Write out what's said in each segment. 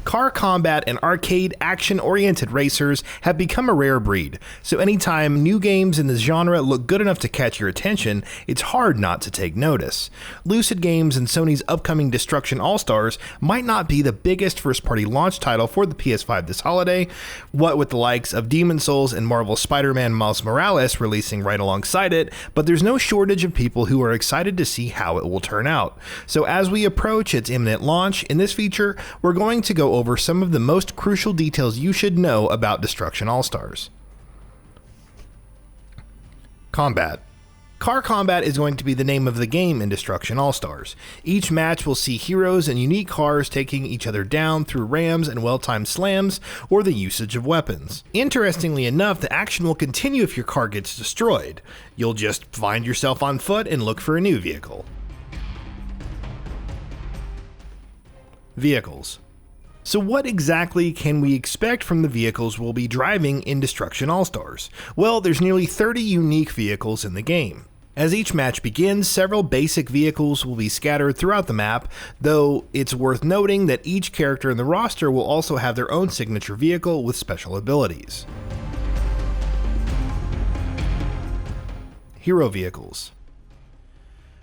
Car combat and arcade action-oriented racers have become a rare breed, so anytime new games in this genre look good enough to catch your attention, it's hard not to take notice. Lucid Games and Sony's upcoming Destruction AllStars might not be the biggest first-party launch title for the PS5 this holiday, what with the likes of Demon's Souls and Marvel's Spider-Man Miles Morales releasing right alongside it, but there's no shortage of people who are excited to see how it will turn out. So as we approach its imminent launch, in this feature, we're going to go over some of the most crucial details you should know about Destruction AllStars. Combat. Car combat is going to be the name of the game in Destruction AllStars. Each match will see heroes and unique cars taking each other down through rams and well-timed slams or the usage of weapons. Interestingly enough, the action will continue if your car gets destroyed. You'll just find yourself on foot and look for a new vehicle. Vehicles. So what exactly can we expect from the vehicles we'll be driving in Destruction AllStars? Well, there's nearly 30 unique vehicles in the game. As each match begins, several basic vehicles will be scattered throughout the map, though it's worth noting that each character in the roster will also have their own signature vehicle with special abilities. Hero vehicles.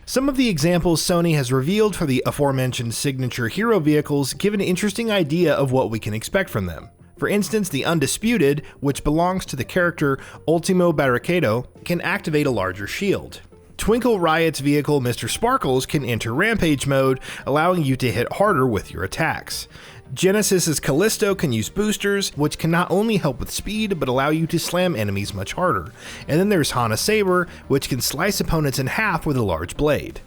Some of the examples Sony has revealed for the aforementioned signature hero vehicles give an interesting idea of what we can expect from them. For instance, the Undisputed, which belongs to the character Ultimo Barricado, can activate a larger shield. Twinkle Riot's vehicle Mr. Sparkles can enter Rampage mode, allowing you to hit harder with your attacks. Genesis's Callisto can use boosters, which can not only help with speed, but allow you to slam enemies much harder. And then there's Hana Saber, which can slice opponents in half with a large blade.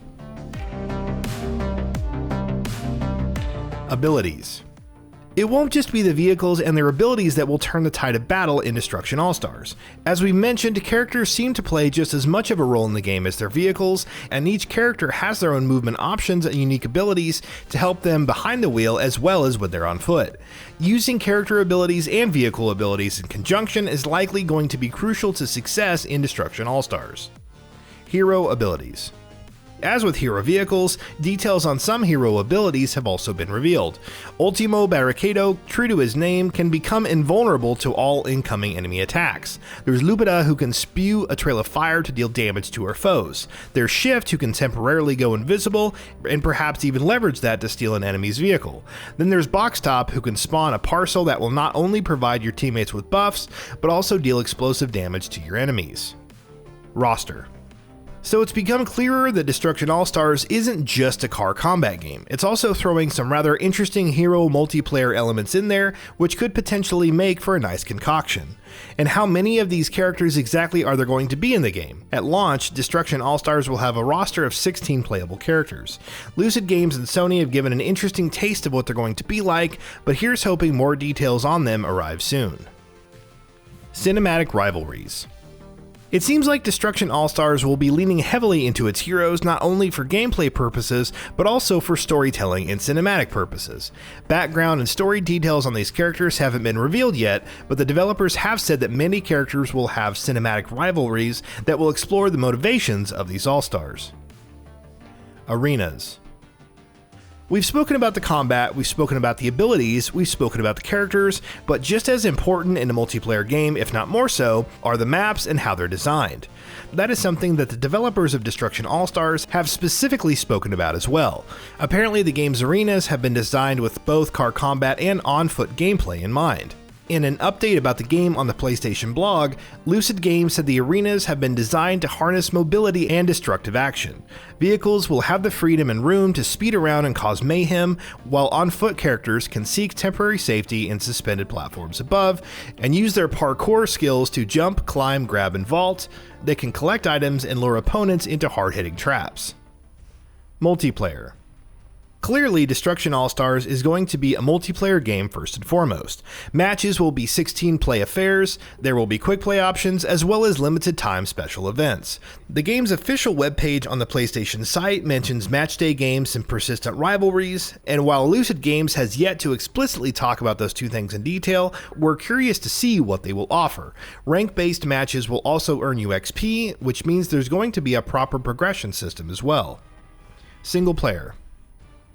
Abilities. It won't just be the vehicles and their abilities that will turn the tide of battle in Destruction AllStars. As we mentioned, characters seem to play just as much of a role in the game as their vehicles, and each character has their own movement options and unique abilities to help them behind the wheel as well as when they're on foot. Using character abilities and vehicle abilities in conjunction is likely going to be crucial to success in Destruction AllStars. Hero abilities. As with hero vehicles, details on some hero abilities have also been revealed. Ultimo Barricado, true to his name, can become invulnerable to all incoming enemy attacks. There's Lupita, who can spew a trail of fire to deal damage to her foes. There's Shift, who can temporarily go invisible, and perhaps even leverage that to steal an enemy's vehicle. Then there's Box Top, who can spawn a parcel that will not only provide your teammates with buffs, but also deal explosive damage to your enemies. Roster. So it's become clearer that Destruction AllStars isn't just a car combat game. It's also throwing some rather interesting hero multiplayer elements in there, which could potentially make for a nice concoction. And how many of these characters exactly are there going to be in the game? At launch, Destruction AllStars will have a roster of 16 playable characters. Lucid Games and Sony have given an interesting taste of what they're going to be like, but here's hoping more details on them arrive soon. Cinematic Rivalries. It seems like Destruction AllStars will be leaning heavily into its heroes not only for gameplay purposes, but also for storytelling and cinematic purposes. Background and story details on these characters haven't been revealed yet, but the developers have said that many characters will have cinematic rivalries that will explore the motivations of these All-Stars. Arenas. We've spoken about the combat, we've spoken about the abilities, we've spoken about the characters, but just as important in a multiplayer game, if not more so, are the maps and how they're designed. That is something that the developers of Destruction AllStars have specifically spoken about as well. Apparently the game's arenas have been designed with both car combat and on-foot gameplay in mind. In an update about the game on the PlayStation blog, Lucid Games said the arenas have been designed to harness mobility and destructive action. Vehicles will have the freedom and room to speed around and cause mayhem, while on-foot characters can seek temporary safety in suspended platforms above, and use their parkour skills to jump, climb, grab, and vault. They can collect items and lure opponents into hard-hitting traps. Multiplayer. Clearly, Destruction AllStars is going to be a multiplayer game first and foremost. Matches will be 16-play affairs, there will be quick play options, as well as limited time special events. The game's official webpage on the PlayStation site mentions matchday games and persistent rivalries, and while Lucid Games has yet to explicitly talk about those two things in detail, we're curious to see what they will offer. Rank-based matches will also earn you XP, which means there's going to be a proper progression system as well. Single player.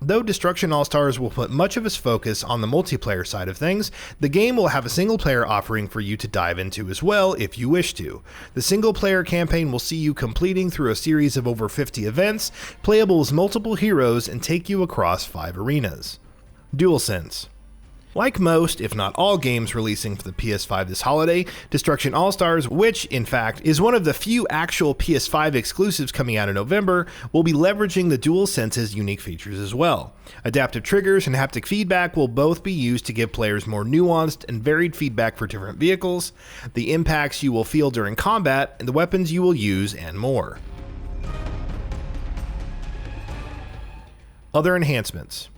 Though Destruction AllStars will put much of its focus on the multiplayer side of things, the game will have a single-player offering for you to dive into as well if you wish to. The single-player campaign will see you completing through a series of over 50 events, playable as multiple heroes, and take you across 5 arenas. DualSense. Like most, if not all games releasing for the PS5 this holiday, Destruction AllStars, which in fact is one of the few actual PS5 exclusives coming out in November, will be leveraging the DualSense's unique features as well. Adaptive triggers and haptic feedback will both be used to give players more nuanced and varied feedback for different vehicles, the impacts you will feel during combat, and the weapons you will use, and more. Other enhancements.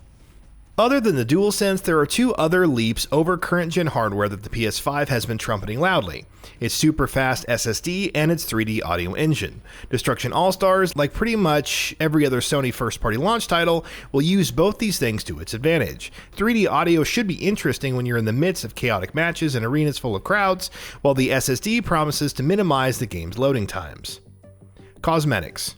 Other than the DualSense, there are 2 other leaps over current-gen hardware that the PS5 has been trumpeting loudly: its super-fast SSD and its 3D audio engine. Destruction AllStars, like pretty much every other Sony first-party launch title, will use both these things to its advantage. 3D audio should be interesting when you're in the midst of chaotic matches and arenas full of crowds, while the SSD promises to minimize the game's loading times. Cosmetics.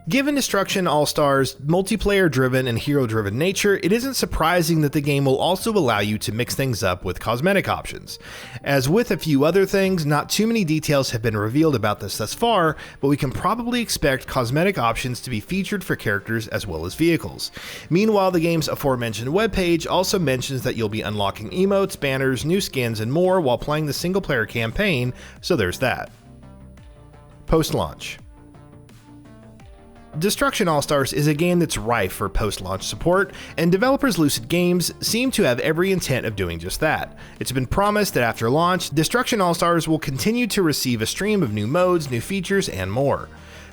Given Destruction AllStars' multiplayer-driven and hero-driven nature, it isn't surprising that the game will also allow you to mix things up with cosmetic options. As with a few other things, not too many details have been revealed about this thus far, but we can probably expect cosmetic options to be featured for characters as well as vehicles. Meanwhile, the game's aforementioned webpage also mentions that you'll be unlocking emotes, banners, new skins, and more while playing the single-player campaign, so there's that. Post-launch. Destruction AllStars is a game that's rife for post-launch support, and developers Lucid Games seem to have every intent of doing just that. It's been promised that after launch, Destruction AllStars will continue to receive a stream of new modes, new features, and more.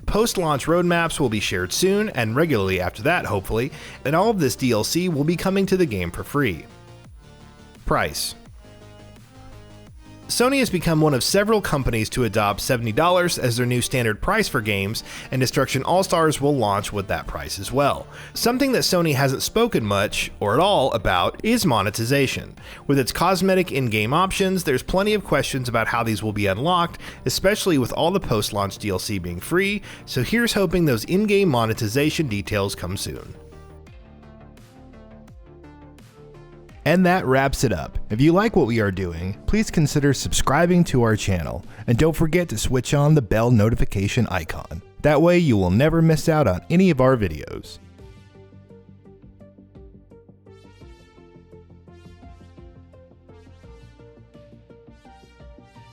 Post-launch roadmaps will be shared soon, and regularly after that, hopefully, and all of this DLC will be coming to the game for free. Price. Sony has become one of several companies to adopt $70 as their new standard price for games, and Destruction AllStars will launch with that price as well. Something that Sony hasn't spoken much, or at all, about is monetization. With its cosmetic in-game options, there's plenty of questions about how these will be unlocked, especially with all the post-launch DLC being free, so here's hoping those in-game monetization details come soon. And that wraps it up. If you like what we are doing, please consider subscribing to our channel, and don't forget to switch on the bell notification icon. That way you will never miss out on any of our videos.